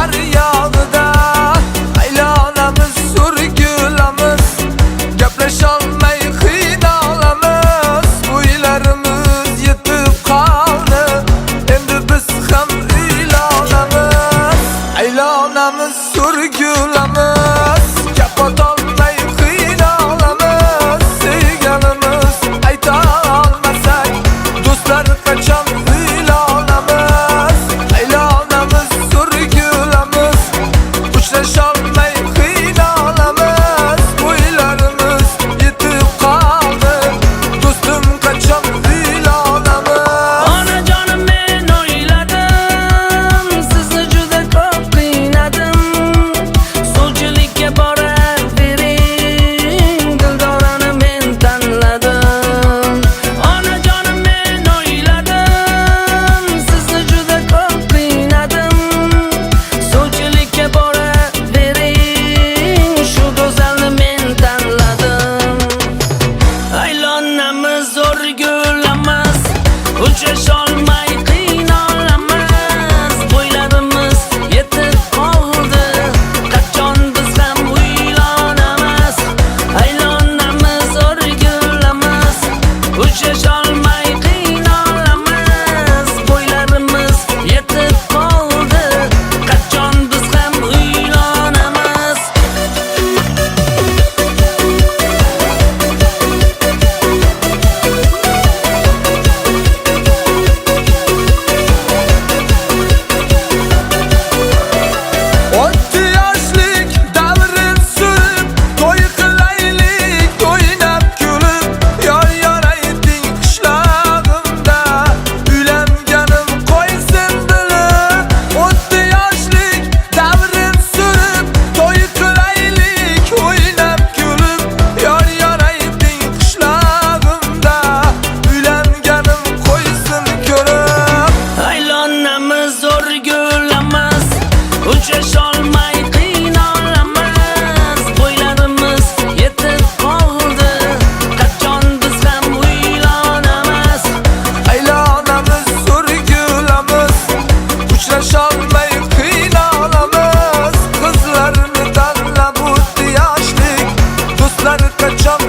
daryog'ida aylanamiz, surgulamiz, gaplasholmay qiynalamiz. Uylarimiz yetib qoldi, endi biz ham uylanamiz. Aylanamiz, surgulamiz, gapotolmay qiynalamiz. Sevganimiz ayta olmasak, do'stlar qachon uylanamiz. Aylanamiz, surgulamiz, uchrasholmay qiynalamiz. Uylarimiz yetib qoldi, do'stim qachon uylanamiz. Onajonim men o'yladim, sizni juda ko'p qiynadim. Suvchilikka boravering, Dildorani men tanladim. Onajonim men o'yladim, sizni juda ko'p qiynadim. Suvchilikka boravering, shu go'zalni men tanladim. Aylanamiz, o'rgulamiz, uchrasholmay qiynalamiz. Bo'ylarimiz yetib qoldi, qachon biz ham uylanamiz. Aylanamiz, o'rgulamiz, uchrasholmay qiynalamiz. Bo'ylarimiz yetib qoldi, qachon biz ham uylanamiz. O'tdi yoshlik davrin surib, to'y qilaylik, o'ynab kulib. Yor ayting qishlog'imda, uylanganim qo'ysin bilib. O'tdi yoshlik davrin surib, to'y qilaylik, o'ynab kulib. Yor ayting qishlog'imda, uylanganim qo'ysin ko'rib. Aylanamiz, o'rgulamiz, uchrasholmay qiynalamiz. Bo'ylarimiz yetib qoldi, qachon biz ham uylanamiz. Aylanamiz, surgulamiz, uchrasholmay qiynalamiz. Qizlarni tanlab o'tdi yoshlik, do'stlar qachon